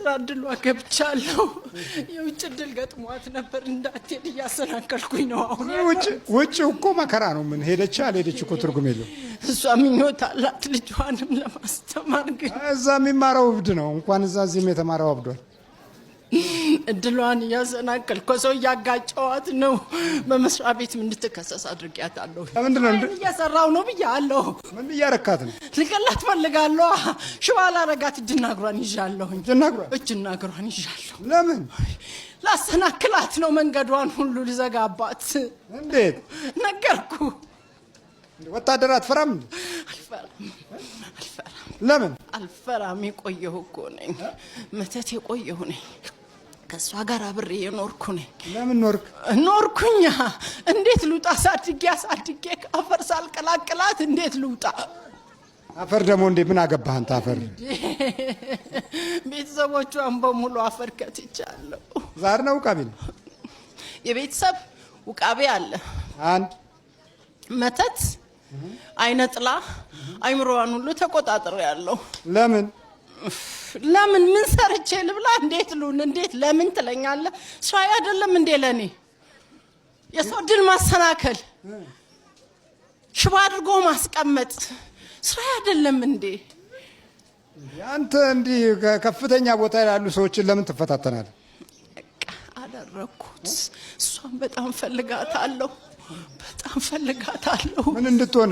የስራ እድል ገብቻለሁ የውጭ እድል ገጥሟት ነበር እንዳትሄድ እያሰናከልኩኝ ነው አሁን ውጭ እኮ መከራ ነው ምን ሄደች አልሄደች እኮ ትርጉም የለው እሷ ምኞት አላት ልጇንም ለማስተማር ግን እዛ የሚማረው እብድ ነው እንኳን እዛ እዚህም የተማረው አብዷል እድሏን እያሰናከልኩ ሰው ያጋጨዋት ነው በመስሪያ ቤት ምን እንድትከሰስ አድርጊያታለሁ ለምንድን ነው እየሰራው ነው ብያለሁ ምን እያረካት ነው ልቀላት ፈልጋለሁ ሽዋላ ረጋት እጅናግሯን ይዣለሁ እጅናግሯን ይዣለሁ ለምን ላሰናክላት ነው መንገዷን ሁሉ ልዘጋባት እንዴት ነገርኩ ወታደር አትፈራም አልፈራም ለምን አልፈራም የቆየሁ እኮ ነኝ መተት የቆየሁ ነኝ ከሷ ጋር አብሬ የኖርኩ ነኝ ለምን ኖርኩኛ እንዴት ልውጣ ሳድጌ አፈር ሳልቀላቅላት እንዴት ልውጣ አፈር ደግሞ እንዴ ምን አገባህ አንተ አፈር ቤተሰቦቿን በሙሉ አፈር ከትቻለሁ ዛር ነው ቃቢ የቤተሰብ ውቃቤ አለ አንድ መተት አይነጥላ አይምሮዋን ሁሉ ተቆጣጣሪ ያለው ለምን ምን ሰርቼ ልብላ እንዴት ለምን ትለኛለህ ስራዬ አይደለም እንዴ ለኔ የሰው ድል ማሰናከል ሽባ አድርጎ ማስቀመጥ ስራዬ አይደለም እንዴ አንተ እንዲ ከፍተኛ ቦታ ያሉ ሰዎችን ለምን ትፈታተናለህ አደረኩት እሷን በጣም ፈልጋታለሁ ምን እንድትሆን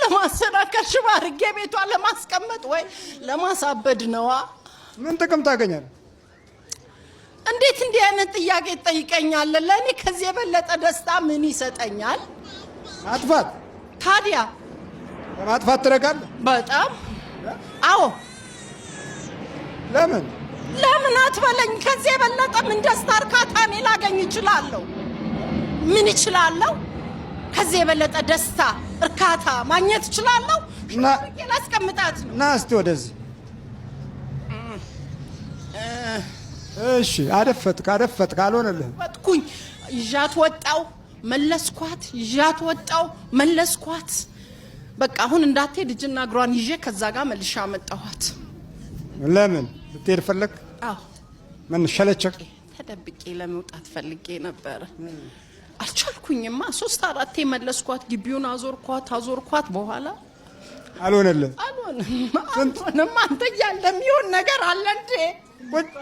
ለማሰናከል ሽባ አድርጌ ቤቷ ለማስቀመጥ ወይ ለማሳበድ ነዋ ምን ጥቅም ታገኛለህ እንዴት እንዲህ አይነት ጥያቄ ትጠይቀኛል ለኔ ከዚህ የበለጠ ደስታ ምን ይሰጠኛል ማጥፋት ታዲያ ማጥፋት ትረጋለህ በጣም አዎ ለምን አትበለኝ ከዚህ የበለጠ ምን ደስታ እርካታ እኔ ላገኝ እችላለሁ ምን ይችላልው ከዚህ የበለጠ ደስታ እርካታ ማግኘት ይችላልው ላስቀምጣት ነው ናስቲ ወደዚህ እሺ አደፈት ካልሆነልህ ወጥኩኝ ይዣት ወጣው መለስኳት በቃ አሁን እንዳትሄድ እጅና እግሯን ይዤ ከዛ ጋር መልሻ መጣኋት ለምን ልትሄድ ፈለክ አዎ ምን ሸለቸክ ተደብቄ ለመውጣት ፈልጌ ነበር አልቻልኩኝማ 3-4 መለስኳት ግቢውን አዞርኳት በኋላ አልሆነም አንተ ያለሚሆን ነገር አለ እንዴ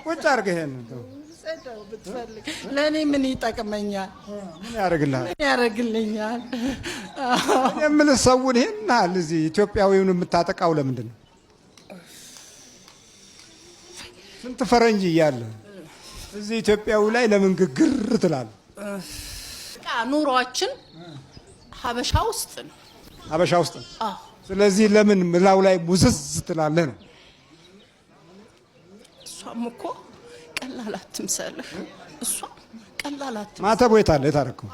ቁጭ አርገህ ነው ሰደው ብትፈልግ ለኔ ምን ይጠቅመኛል ምን ያረግልኛል የምን ሰውን ይሄና ለዚህ ኢትዮጵያዊውን የምታጠቃው ለምንድን ነው ስንት ፈረንጅ ይያለ እዚህ ኢትዮጵያው ላይ ለምን ግግር ትላለህ ኑሯችን ሀበሻ ውስጥ ነው አዎ ስለዚህ ለምን ምላው ላይ ሙዝዝ ትላለህ ነው እሷም እኮ ቀላል አትምሰልህ ማተብ ወይ ታለ የታረከው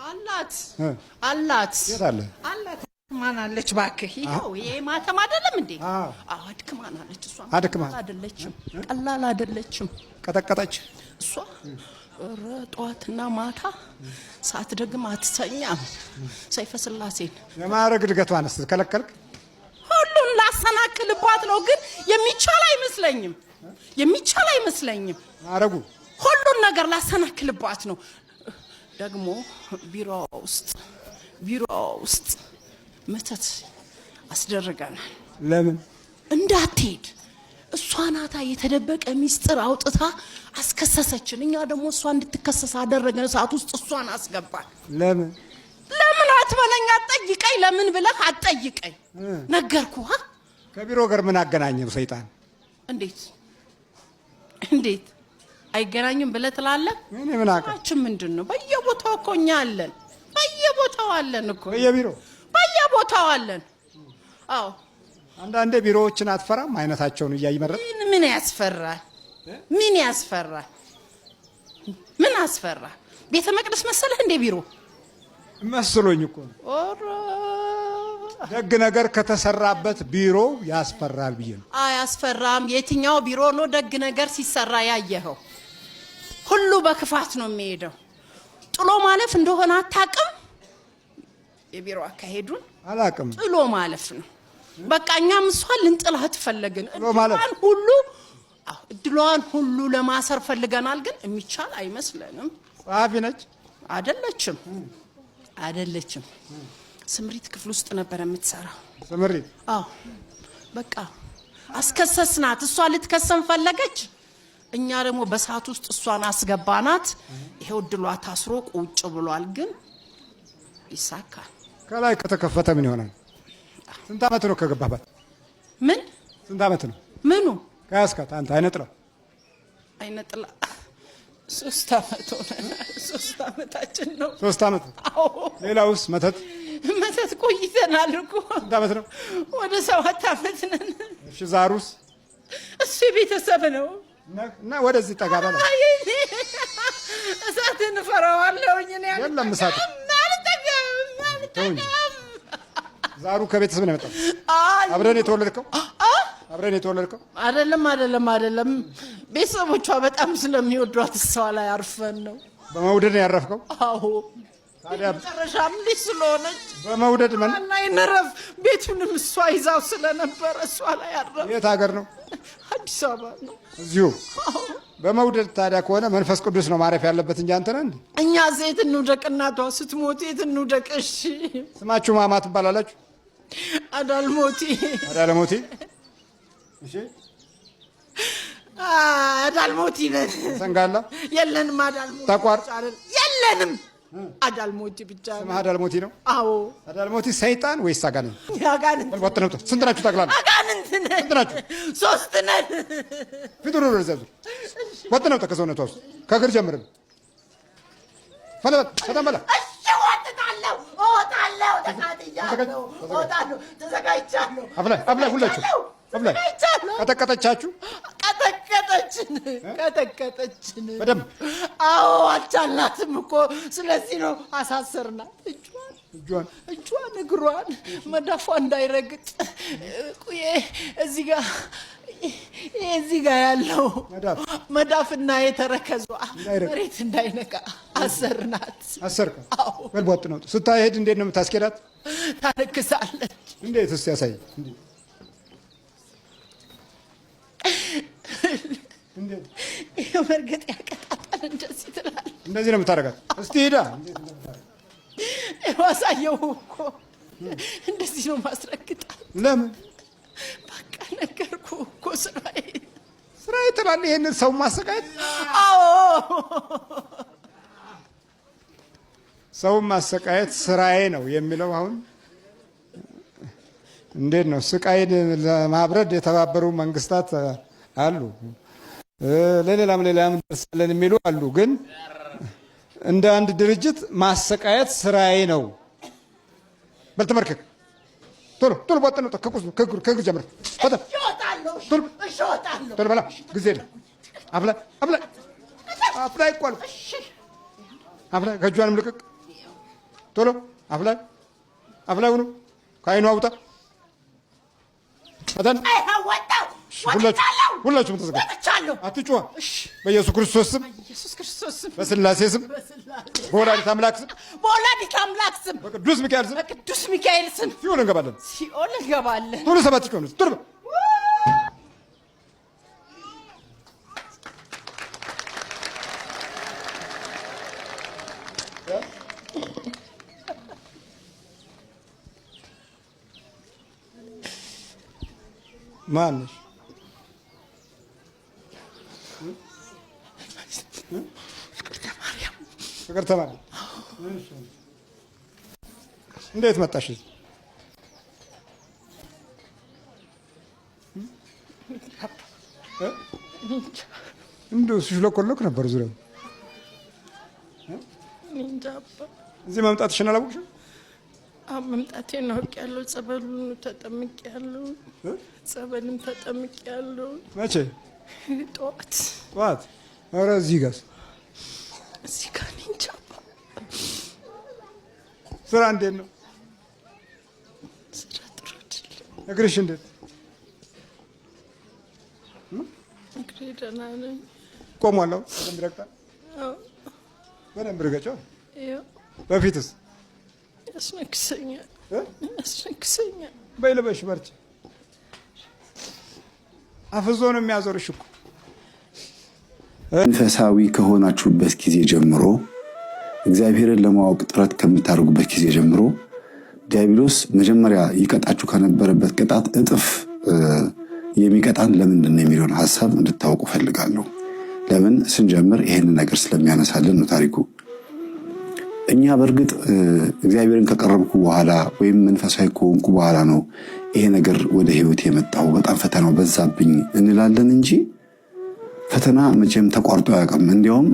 አላት የታለ ማን አለች ባክህ ይሄው ይሄ ማተም አይደለም እንዴ አድክማን አለች እሷ ቀላል አይደለችም ቀጠቀጠች እሷ ጧትና ማታ ሳትደግም አትተኛም ሰይፈ ስላሴን የማረግ ድገቷንስ ከለከልክ ሁሉን ላሰናክልባት ነው ግን የሚቻል አይመስለኝም ማረጉ ሁሉን ነገር ላሰናክልባት ነው ደግሞ ቢሮ ውስጥ መተት አስደረጋናል ለምን እንዳትሄድ እሷ ናታ የተደበቀ ሚስጥር አውጥታ አስከሰሰችን እኛ ደግሞ እሷ እንድትከሰስ አደረገን ሰዓት ውስጥ እሷን አስገባን ለምን አትበለኝ አትጠይቀኝ ለምን ብለህ አትጠይቀኝ ነገርኩህ ከቢሮ ጋር ምን አገናኘው ሰይጣን እንዴት አይገናኝም ብለህ ትላለህ እኔ ምን አውቃለሁ ምንድነው በየቦታው እኮ እኛ አለን በየቦታው አለን እኮ በየቦታው አለን አዎ አንዳንዴ ቢሮዎችን አትፈራም አይነታቸውን እያይመረጥ ምን ያስፈራል ቤተ መቅደስ መሰለህ እንደ ቢሮ መስሎኝ እኮ ደግ ነገር ከተሰራበት ቢሮ ያስፈራል ብዬ ነው አያስፈራም የትኛው ቢሮ ነው ደግ ነገር ሲሰራ ያየኸው ሁሉ በክፋት ነው የሚሄደው ጥሎ ማለፍ እንደሆነ አታውቅም የቢሮ አካሄዱን አላውቅም ጥሎ ማለፍ ነው በቃ እኛም እሷን ልንጥላት ፈለግን እንኳን ሁሉ እድሏን ሁሉ ለማሰር ፈልገናል፣ ግን የሚቻል አይመስለንም። ጸሐፊ ነች አይደለችም። ስምሪት ክፍል ውስጥ ነበር የምትሰራው። ስምሪት? አዎ በቃ አስከሰስናት። እሷ ልትከሰን ፈለገች። እኛ ደግሞ በሰዓት ውስጥ እሷን አስገባናት። ይሄው እድሏ ታስሮ ቁጭ ብሏል። ግን ይሳካል። ከላይ ከተከፈተ ምን ይሆናል? ስንት ዓመት ነው ከገባባት? ምን ስንት ዓመት ነው? ምኑ ከያዝካት አንተ? አይነጥላ 3 ዓመት ሆነ። 3 ዓመታችን ነው። 3 ዓመት? አዎ። ሌላውስ? መተት ቆይተናል እኮ። ስንት ዓመት ነው? ወደ 7 ዓመት ነን። እሺ ዛሩስ? እሱ የቤተሰብ ነው። እና ወደዚህ ጠጋ በላ። እሳትን እፈራዋለሁኝ እኔ። የለም እሳት ዛሩ ከቤተሰብ ነው የመጣው። አብረን የተወለድከው? አይደለም። ቤተሰቦቿ በጣም ስለሚወዷት እሷ ላይ አርፈን ነው። በመውደድ ነው ያረፍከው? አዎ። ታዲያ መጨረሻም ልጅ ስለሆነች በመውደድ ላይ ነረፍ። ቤቱንም እሷ ይዛው ስለነበረ እሷ ላይ አረፍ። የት ሀገር ነው? አዲስ አበባ ነው። እዚሁ? በመውደድ ታዲያ ከሆነ መንፈስ ቅዱስ ነው ማረፍ ያለበት እንጂ አንተ ነህ እንዴ? እኛ ዜት እንውደቅ፣ እናቷ ስትሞት የት እንውደቅ? እሺ ስማችሁ ማማ ትባላላችሁ? አዳልሞቲ። እሺ አዳልሞቲ ነን። ሰንጋላ የለንም። አዳልሞቲ ተቋር የለንም። አዳልሞቲ ብቻ ነው። ስምህ አዳልሞቲ ነው? አዎ። አዳልሞቲ ሰይጣን ወይስ አጋንንት? አጋንንት። ወጥ ነው። ስንት ናችሁ ጠቅላላ? አጋንንት ነን። ስንት ናችሁ? 3 ነን። ፊቱ ነው ዘዙ። ወጥ ነው። ከሰውነቷ ውስጥ ከእግር ጀምረን ፈለበ ተተመለ። እሺ ወጥታለሁ፣ እወጣለሁ፣ እወጣለሁ፣ ተዘጋጅቻለሁ። አብላይ ሁላችሁ አብላይ። ቀጠቀጠቻችሁ? ቀጠቀጠችን በደምብ። አዎ አልቻልናትም እኮ። ስለዚህ ነው አሳሰርናት። እጇን፣ እግሯን፣ መዳፏ እንዳይረግጥ እዚህ ጋር ያለው መዳፍና የተረከዟ መሬት እንዳይነካ አሰርናት። አዎ። በልቧጥ ነው። ስታሄድ እንዴት ነው የምታስኬዳት? ታነክሳለች። እንዴት? እስቲ ያሳይ። ይሄ መርገጥ ያቀጣጣል። እንደዚህ ትላለች። እንደዚህ ነው የምታደርጋት? እስቲ ሄዳ ዋሳየው እኮ እንደዚህ ነው ማስረግጣት። ለምን? በቃ ነገርኩህ እኮ ስራዬ ትላለህ። ይሄንን ሰው ማሰቃየት? አዎ፣ ሰው ማሰቃየት ስራዬ ነው የሚለው አሁን እንዴት ነው? ስቃይን ለማብረድ የተባበሩ መንግስታት አሉ፣ ለሌላም ደርሳለን የሚሉ አሉ። ግን እንደ አንድ ድርጅት ማሰቃየት ስራዬ ነው። በል ተመርከክ። ቶሎ ወጥ ነው። ከእግር ጀምር። ቶሎ በላ። ጊዜ ነው። አፍላይ ይቋል። አፍላይ ከእጇንም ልቅቅ። ቶሎ አፍላይ ሁኑ። ከአይኑ አውጣ። ሁላችሁም ተዘጋጁ። አትጩዋ። በኢየሱስ ክርስቶስ ስም፣ በስላሴ ስም፣ በወላዲተ አምላክ ስም፣ በቅዱስ ሚካኤል ስም ሲኦል እንገባለን። ቶሎ 7 ጮህ። ቶሎ ማነሽ? ፍቅርተ ማርያም። እንዴት መጣሽ? እንደው ሲሽለኮለክ ነበር ዙሪያው። እዚህ መምጣትሽን አላወቅሽም? መምጣቴን አውቄያለሁ። ጸበሉን ተጠምቄያለሁ። ጸበልም ተጠምቄያለሁ። መቼ? ጠዋት። ኧረ እዚህ ጋር እንጃ። ስራ እንዴት ነው? ስራ ጥሩ አይደለም። እግርሽ እንዴት? እግሬ ደህና ነኝ። ቆሟል። በደንብ ይረግጣል። በደንብ ርገጫው። በፊትስ? ያስነክሰኛል። በይ ልበሽ፣ በርቺ። አፍዞ ነው የሚያዞርሽ እኮ። መንፈሳዊ ከሆናችሁበት ጊዜ ጀምሮ እግዚአብሔርን ለማወቅ ጥረት ከምታደርጉበት ጊዜ ጀምሮ ዲያብሎስ መጀመሪያ ይቀጣችሁ ከነበረበት ቅጣት እጥፍ የሚቀጣን ለምንድን ነው የሚለውን ሐሳብ እንድታውቁ ፈልጋለሁ። ለምን ስንጀምር ይሄን ነገር ስለሚያነሳልን ነው ታሪኩ። እኛ በርግጥ እግዚአብሔርን ከቀረብኩ በኋላ ወይም መንፈሳዊ ከሆንኩ በኋላ ነው ይሄ ነገር ወደ ህይወት የመጣው በጣም ፈተናው በዛብኝ እንላለን እንጂ ፈተና መቼም ተቋርጦ አያውቅም። እንዲያውም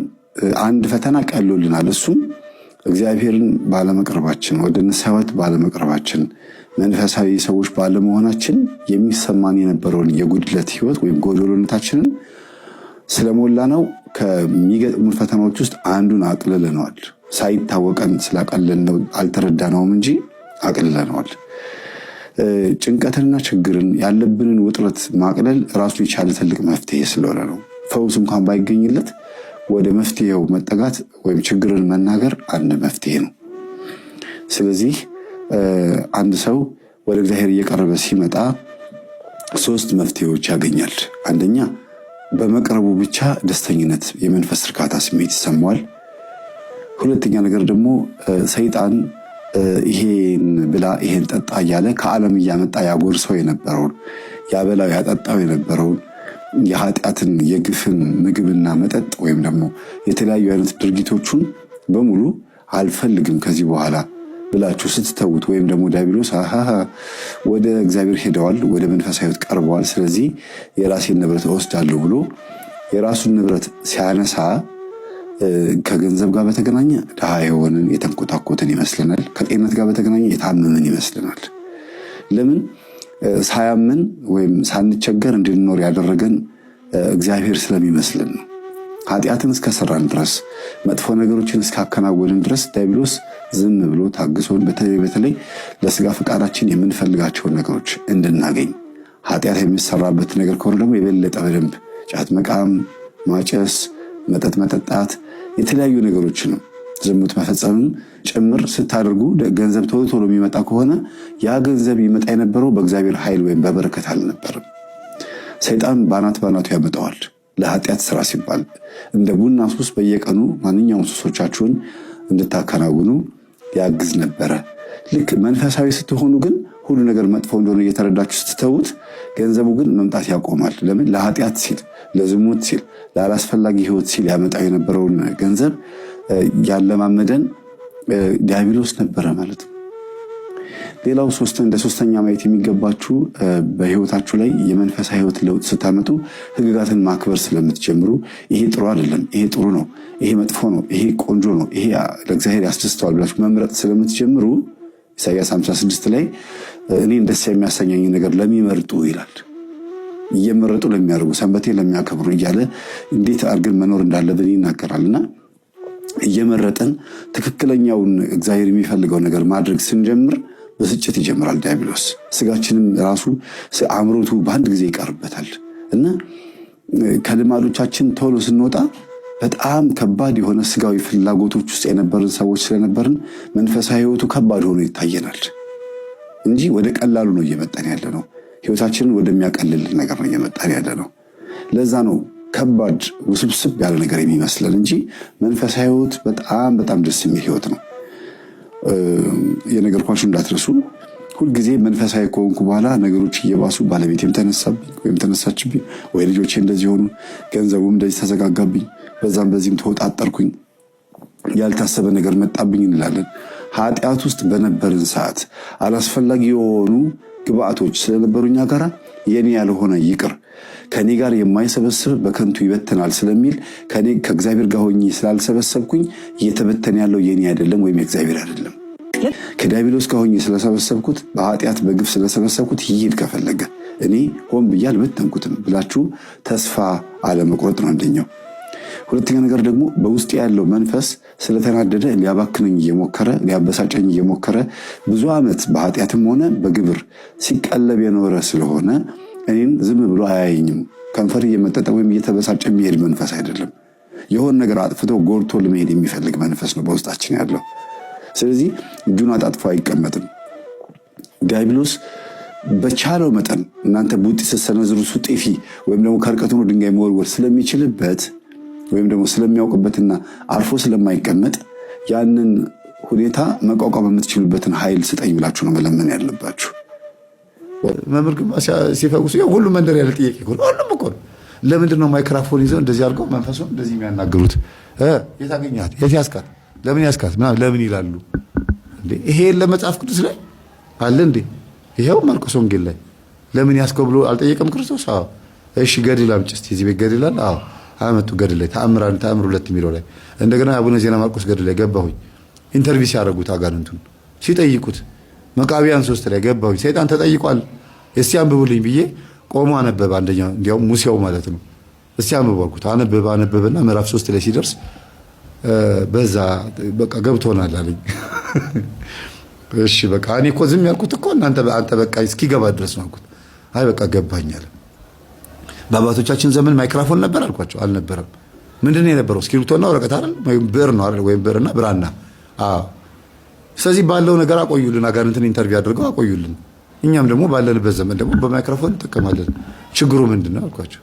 አንድ ፈተና ቀሎልናል። እሱም እግዚአብሔርን ባለመቅረባችን፣ ወደ ንስሐ ባለመቅረባችን፣ መንፈሳዊ ሰዎች ባለመሆናችን የሚሰማን የነበረውን የጉድለት ህይወት ወይም ጎዶሎነታችንን ስለሞላ ነው ከሚገጥሙን ፈተናዎች ውስጥ አንዱን አቅልለነዋል። ሳይታወቀን ስላቀለልነው አልተረዳነውም እንጂ አቅልለነዋል። ጭንቀትንና ችግርን ያለብንን ውጥረት ማቅለል ራሱ የቻለ ትልቅ መፍትሄ ስለሆነ ነው። ፈውስ እንኳን ባይገኝለት ወደ መፍትሄው መጠጋት ወይም ችግርን መናገር አንድ መፍትሄ ነው። ስለዚህ አንድ ሰው ወደ እግዚአብሔር እየቀረበ ሲመጣ 3 መፍትሄዎች ያገኛል። አንደኛ በመቅረቡ ብቻ ደስተኝነት፣ የመንፈስ እርካታ ስሜት ይሰማዋል። ሁለተኛ ነገር ደግሞ ሰይጣን ይሄን ብላ ይሄን ጠጣ እያለ ከዓለም እያመጣ ያጎርሰው የነበረውን ያበላው ያጠጣው የነበረውን የኃጢአትን የግፍን ምግብና መጠጥ ወይም ደግሞ የተለያዩ አይነት ድርጊቶቹን በሙሉ አልፈልግም ከዚህ በኋላ ብላችሁ ስትተውት ወይም ደግሞ ዲያብሎስ ወደ እግዚአብሔር ሄደዋል፣ ወደ መንፈሳዊ ሕይወት ቀርበዋል፣ ስለዚህ የራሴን ንብረት እወስዳለሁ ብሎ የራሱን ንብረት ሲያነሳ ከገንዘብ ጋር በተገናኘ ድሃ የሆንን የተንኮታኮትን ይመስልናል። ከጤንነት ጋር በተገናኘ የታመምን ይመስልናል። ለምን ሳያምን ወይም ሳንቸገር እንድንኖር ያደረገን እግዚአብሔር ስለሚመስልን ነው። ኃጢአትን እስከሰራን ድረስ መጥፎ ነገሮችን እስካከናወንን ድረስ ዲያብሎስ ዝም ብሎ ታግሶን በተለይ ለስጋ ፈቃዳችን የምንፈልጋቸውን ነገሮች እንድናገኝ ኃጢአት የሚሰራበት ነገር ከሆነ ደግሞ የበለጠ በደንብ ጫት መቃም፣ ማጨስ፣ መጠጥ መጠጣት፣ የተለያዩ ነገሮች ነው ዝሙት መፈጸምም ጭምር ስታደርጉ ገንዘብ ቶሎ ቶሎ የሚመጣ ከሆነ ያ ገንዘብ ይመጣ የነበረው በእግዚአብሔር ኃይል ወይም በበረከት አልነበረም። ሰይጣን ባናቱ ያመጣዋል ለኃጢአት ስራ ሲባል። እንደ ቡና ሱስ በየቀኑ ማንኛውም ሱሶቻችሁን እንድታከናውኑ ያግዝ ነበረ። ልክ መንፈሳዊ ስትሆኑ ግን ሁሉ ነገር መጥፎ እንደሆነ እየተረዳችሁ ስትተውት ገንዘቡ ግን መምጣት ያቆማል። ለምን? ለኃጢአት ሲል፣ ለዝሙት ሲል፣ ላላስፈላጊ ህይወት ሲል ያመጣው የነበረውን ገንዘብ ያለማመደን ዲያብሎስ ነበረ ማለት ነው። ሌላው እንደ ሶስተኛ ማየት የሚገባችሁ በህይወታችሁ ላይ የመንፈሳዊ ህይወት ለውጥ ስታመጡ ህግጋትን ማክበር ስለምትጀምሩ ይሄ ጥሩ አይደለም፣ ይሄ ጥሩ ነው፣ ይሄ መጥፎ ነው፣ ይሄ ቆንጆ ነው፣ ይሄ ለእግዚአብሔር ያስደስተዋል ብላችሁ መምረጥ ስለምትጀምሩ ኢሳይያስ 56 ላይ እኔን ደስ የሚያሰኘኝ ነገር ለሚመርጡ ይላል። እየመረጡ ለሚያደርጉ ሰንበቴን ለሚያከብሩ እያለ እንዴት አድርገን መኖር እንዳለብን ይናገራልና እየመረጠን ትክክለኛውን እግዚአብሔር የሚፈልገው ነገር ማድረግ ስንጀምር ብስጭት ይጀምራል ዲያብሎስ። ስጋችንም ራሱ አእምሮቱ በአንድ ጊዜ ይቀርበታል እና ከልማዶቻችን ቶሎ ስንወጣ በጣም ከባድ የሆነ ስጋዊ ፍላጎቶች ውስጥ የነበርን ሰዎች ስለነበርን መንፈሳዊ ህይወቱ ከባድ ሆኖ ይታየናል እንጂ ወደ ቀላሉ ነው እየመጣን ያለ ነው። ህይወታችንን ወደሚያቀልልን ነገር ነው እየመጣን ያለ ነው። ለዛ ነው ከባድ ውስብስብ ያለ ነገር የሚመስለን እንጂ መንፈሳዊ ህይወት በጣም በጣም ደስ የሚል ህይወት ነው። የነገርኳችሁ እንዳትረሱ። ሁልጊዜ መንፈሳዊ ከሆንኩ በኋላ ነገሮች እየባሱ ባለቤቴም ተነሳብኝ ወይም ተነሳችብኝ፣ ወይ ልጆቼ እንደዚህ ሆኑ፣ ገንዘቡም እንደዚህ ተዘጋጋብኝ፣ በዛም በዚህም ተወጣጠርኩኝ፣ ያልታሰበ ነገር መጣብኝ እንላለን። ኃጢአት ውስጥ በነበርን ሰዓት አላስፈላጊ የሆኑ ግብአቶች ስለነበሩኛ ጋራ የኔ ያልሆነ ይቅር፣ ከኔ ጋር የማይሰበስብ በከንቱ ይበተናል ስለሚል ከእግዚአብሔር ጋር ሆኜ ስላልሰበሰብኩኝ እየተበተነ ያለው የኔ አይደለም ወይም የእግዚአብሔር አይደለም። ከዲያብሎስ ጋር ሆኜ ስለሰበሰብኩት በኃጢአት በግፍ ስለሰበሰብኩት ይሄድ ከፈለገ እኔ ሆን ብዬ አልበተንኩትም ብላችሁ ተስፋ አለመቁረጥ ነው አንደኛው። ሁለተኛ ነገር ደግሞ በውስጥ ያለው መንፈስ ስለተናደደ ሊያባክነኝ እየሞከረ ሊያበሳጨኝ እየሞከረ ብዙ ዓመት በኃጢአትም ሆነ በግብር ሲቀለብ የኖረ ስለሆነ እኔን ዝም ብሎ አያየኝም። ከንፈር እየመጠጠ ወይም እየተበሳጨ የሚሄድ መንፈስ አይደለም። የሆነ ነገር አጥፍቶ ጎርቶ ለመሄድ የሚፈልግ መንፈስ ነው በውስጣችን ያለው። ስለዚህ እጁን አጣጥፎ አይቀመጥም። ዲያብሎስ በቻለው መጠን እናንተ ቡጢ ስትሰነዝሩ ሱጢፊ ወይም ደግሞ ከርቀት ሆኖ ድንጋይ መወርወር ስለሚችልበት ወይም ደግሞ ስለሚያውቅበትና አርፎ ስለማይቀመጥ ያንን ሁኔታ መቋቋም የምትችሉበትን ኃይል ስጠኝ ብላችሁ ነው መለመን ያለባችሁ። መምህር ግርማ ሲፈጉሱ ሁሉም መንደር ያለ ጥያቄ እኮ ነው። ሁሉም እኮ ለምንድን ነው ማይክሮፎን ይዘው እንደዚህ አድርገው መንፈሱን እንደዚህ የሚያናግሩት? የት አገኛት? የት ያስካት? ለምን ያስካት? ለምን ይላሉ እንዴ? ይሄ ለመጽሐፍ ቅዱስ ላይ አለ እንዴ? ይሄው ማርቆስ ወንጌል ላይ ለምን ያስከው ብሎ አልጠየቀም ክርስቶስ? አዎ እሺ፣ ገድል አምጪ እስቲ እዚህ ቤት ገድል አለ። አዎ አመጡ። ገድል ላይ ተአምር 2 የሚለው ላይ እንደገና አቡነ ዜና ማርቆስ ገድል ላይ ገባሁኝ። ኢንተርቪው ሲያደርጉት አጋንንቱን ሲጠይቁት መቃቢያን 3 ላይ ገባሁኝ። ሰይጣን ተጠይቋል እስቲ አንብቡልኝ ብዬ ቆሞ አነበበ። አንደኛው እንዲያውም ሙሴው ማለት ነው። እስቲ አንብቡ አልኩት። አነበበና ምዕራፍ 3 ላይ ሲደርስ በዛ በቃ ገብቶናል አለኝ። እሺ በቃ እኔ እኮ ዝም ያልኩት እኮ አንተ በቃ እስኪገባ ድረስ ነው አልኩት። አይ በቃ ገባኛል። በአባቶቻችን ዘመን ማይክሮፎን ነበር አልኳቸው። አልነበረም። ምንድነው የነበረው? እስክሪብቶና ወረቀት አይደል? ወይም ብዕር ነው አይደል? ወይም ብዕርና ብራና። አዎ። ስለዚህ ባለው ነገር አቆዩልን። አጋንንትን ኢንተርቪው አድርገው አቆዩልን። እኛም ደግሞ ባለንበት ዘመን ደግሞ በማይክሮፎን እንጠቀማለን። ችግሩ ምንድነው አልኳቸው።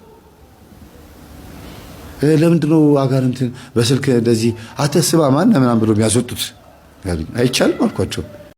ለምንድነው አጋንንትን በስልክ እንደዚህ አተስባ ማን ምናምን ብሎ የሚያስወጡት? አይቻልም አልኳቸው።